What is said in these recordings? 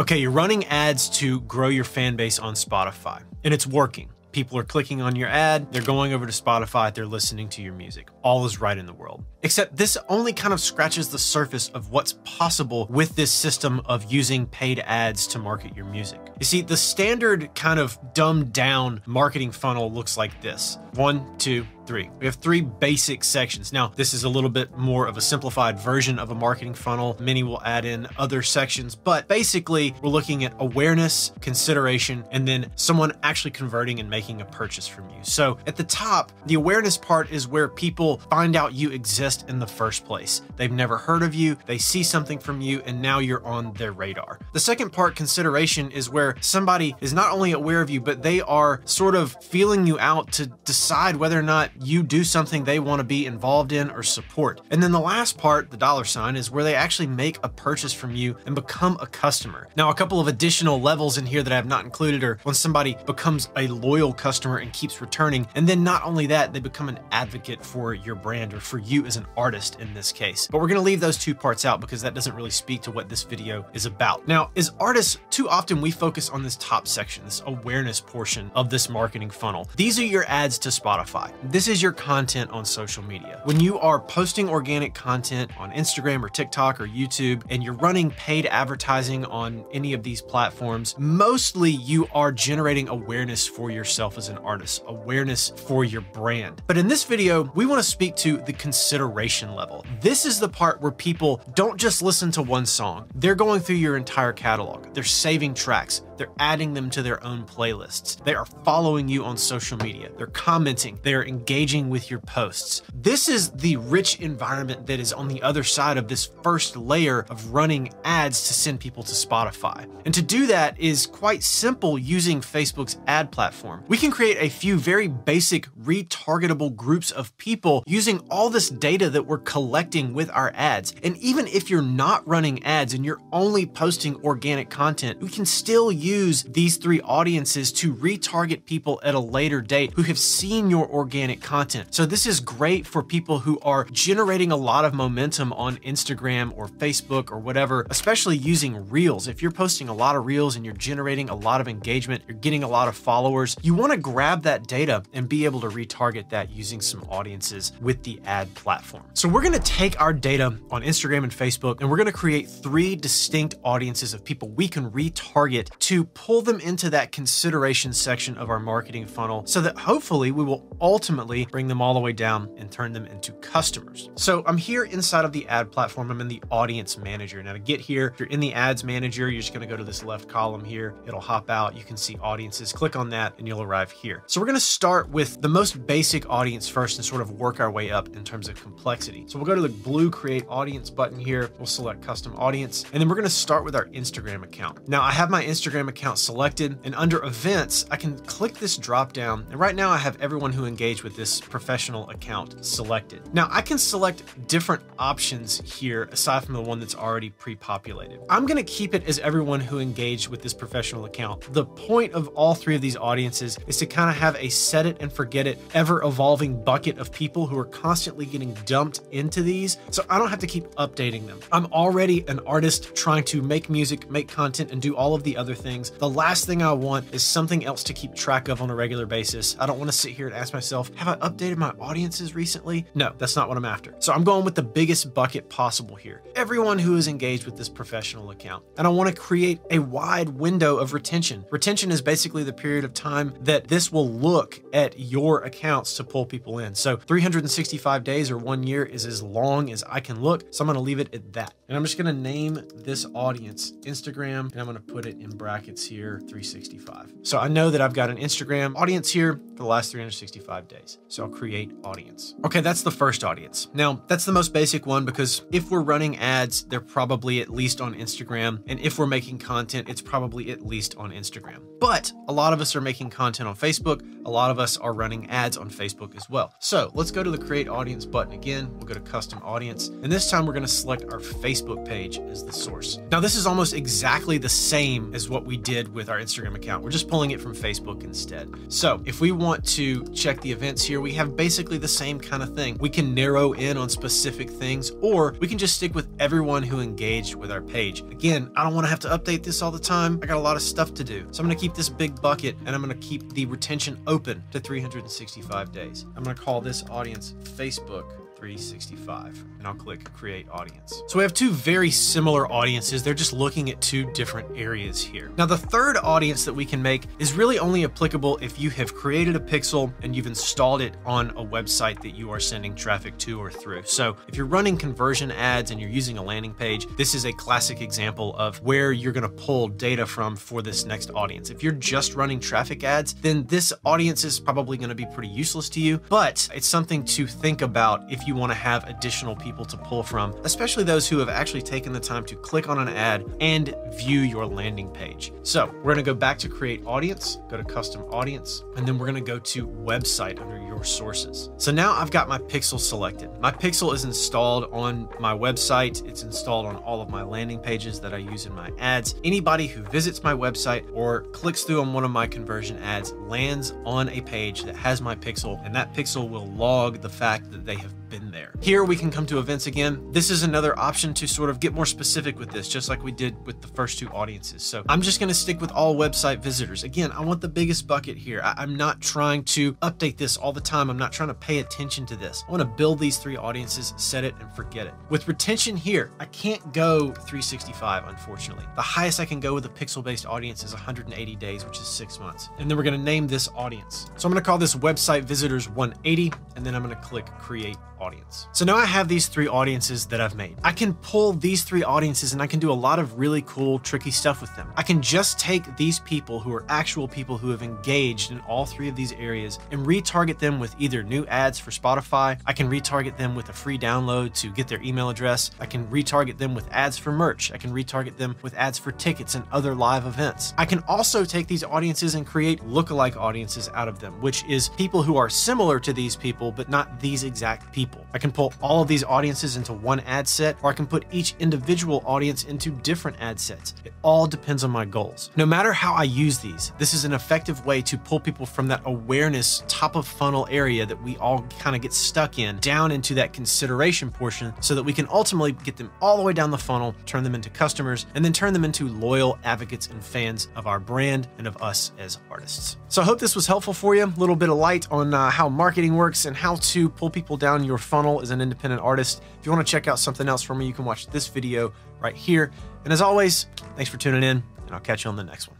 Okay, you're running ads to grow your fan base on Spotify, and it's working. People are clicking on your ad, they're going over to Spotify, they're listening to your music. All is right in the world. Except this only kind of scratches the surface of what's possible with this system of using paid ads to market your music. You see, the standard kind of dumbed down marketing funnel looks like this. 1, 2, 3. We have 3 basic sections. Now, this is a little bit more of a simplified version of a marketing funnel. Many will add in other sections, but basically we're looking at awareness, consideration, and then someone actually converting and making a purchase from you. So at the top, the awareness part is where people find out you exist in the first place. They've never heard of you, they see something from you, and now you're on their radar. The second part, consideration, is where somebody is not only aware of you, but they are sort of feeling you out to decide whether or not you do something they want to be involved in or support. And then the last part, the $, is where they actually make a purchase from you and become a customer. Now, a couple of additional levels in here that I have not included are when somebody becomes a loyal customer and keeps returning. And then not only that, they become an advocate for your brand or for you as an artist in this case. But we're going to leave those 2 parts out because that doesn't really speak to what this video is about. Now, as artists, too often we focus on this top section, this awareness portion of this marketing funnel. These are your ads to Spotify. This is your content on social media. When you are posting organic content on Instagram or TikTok or YouTube, and you're running paid advertising on any of these platforms, mostly you are generating awareness for yourself as an artist, awareness for your brand. But in this video, we want to speak to the consideration level. This is the part where people don't just listen to one song. They're going through your entire catalog. They're saving tracks. They're adding them to their own playlists. They are following you on social media. They're commenting. They're engaging with your posts. This is the rich environment that is on the other side of this first layer of running ads to send people to Spotify. And to do that is quite simple using Facebook's ad platform. We can create a few very basic retargetable groups of people using all this data that we're collecting with our ads. And even if you're not running ads and you're only posting organic content, we can still use these 3 audiences to retarget people at a later date who have seen your organic content. So this is great for people who are generating a lot of momentum on Instagram or Facebook or whatever, especially using Reels. If you're posting a lot of Reels and you're generating a lot of engagement, you're getting a lot of followers, you want to grab that data and be able to retarget that using some audiences with the ad platform. So we're going to take our data on Instagram and Facebook, and we're going to create 3 distinct audiences of people we can retarget to pull them into that consideration section of our marketing funnel so that hopefully we will ultimately bring them all the way down and turn them into customers. So I'm here inside of the ad platform. I'm in the audience manager. Now to get here, if you're in the ads manager, you're just going to go to this left column here. It'll hop out. You can see audiences. Click on that and you'll arrive here. So we're going to start with the most basic audience first and sort of work our way up in terms of complexity. So we'll go to the blue create audience button here. We'll select custom audience, and then we're going to start with our Instagram account. Now I have my Instagram account selected, and under events, I can click this drop down. And right now I have everyone who engaged with this professional account selected. Now I can select different options here aside from the one that's already pre-populated. I'm going to keep it as everyone who engaged with this professional account. The point of all 3 of these audiences is to kind of have a set it and forget it, ever evolving bucket of people who are constantly getting dumped into these, so I don't have to keep updating them. I'm already an artist trying to make music, make content, and do all of the other things. The last thing I want is something else to keep track of on a regular basis. I don't want to sit here and ask myself, have I updated my audiences recently? No, that's not what I'm after. So I'm going with the biggest bucket possible here. Everyone who is engaged with this professional account. And I want to create a wide window of retention. Retention is basically the period of time that this will look at your accounts to pull people in. So 365 days or 1 year is as long as I can look. So I'm going to leave it at that. And I'm just going to name this audience Instagram, and I'm going to put it in brackets here, 365. So I know that I've got an Instagram audience here for the last 365 days. So I'll create audience. Okay, that's the first audience. Now, that's the most basic one because if we're running ads, they're probably at least on Instagram. And if we're making content, it's probably at least on Instagram. But a lot of us are making content on Facebook. A lot of us are running ads on Facebook as well. So let's go to the create audience button again. We'll go to custom audience. And this time we're going to select our Facebook page as the source. Now this is almost exactly the same as what we did with our Instagram account. We're just pulling it from Facebook instead. So if we want to check the events here, we have basically the same kind of thing. We can narrow in on specific things, or we can just stick with everyone who engaged with our page. Again, I don't want to have to update this all the time. I got a lot of stuff to do. So I'm going to keep this big bucket, and I'm going to keep the retention open to 365 days. I'm going to call this audience Facebook 365, and I'll click create audience. So we have two very similar audiences. They're just looking at two different areas here. Now, the third audience that we can make is really only applicable if you have created a pixel and you've installed it on a website that you are sending traffic to or through. So if you're running conversion ads and you're using a landing page, this is a classic example of where you're going to pull data from for this next audience. If you're just running traffic ads, then this audience is probably going to be pretty useless to you, but it's something to think about if you want to have additional people to pull from, especially those who have actually taken the time to click on an ad and view your landing page. So we're going to go back to create audience, go to custom audience, and then we're going to go to website under your sources. So now I've got my pixel selected. My pixel is installed on my website. It's installed on all of my landing pages that I use in my ads. Anybody who visits my website or clicks through on one of my conversion ads lands on a page that has my pixel, and that pixel will log the fact that they have been there. Here we can come to events again. This is another option to sort of get more specific with this, just like we did with the first two audiences. So I'm just going to stick with all website visitors. Again, I want the biggest bucket here. I'm not trying to update this all the time. I'm not trying to pay attention to this. I want to build these three audiences, set it and forget it. With retention here, I can't go 365, unfortunately. The highest I can go with a pixel-based audience is 180 days, which is 6 months. And then we're going to name this audience. So I'm going to call this website visitors 180, and then I'm going to click create audience. So now I have these three audiences that I've made. I can pull these three audiences and I can do a lot of really cool, tricky stuff with them. I can just take these people who are actual people who have engaged in all three of these areas and retarget them with either new ads for Spotify. I can retarget them with a free download to get their email address. I can retarget them with ads for merch. I can retarget them with ads for tickets and other live events. I can also take these audiences and create lookalike audiences out of them, which is people who are similar to these people, but not these exact people. I can pull all of these audiences into one ad set, or I can put each individual audience into different ad sets. It all depends on my goals. No matter how I use these, this is an effective way to pull people from that awareness top of funnel area that we all kind of get stuck in down into that consideration portion, so that we can ultimately get them all the way down the funnel, turn them into customers, and then turn them into loyal advocates and fans of our brand and of us as artists. So I hope this was helpful for you. A little bit of light on how marketing works and how to pull people down your funnel as an independent artist. If you want to check out something else from me, you can watch this video right here. And as always, thanks for tuning in, and I'll catch you on the next one.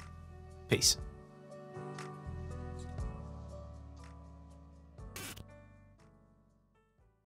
Peace.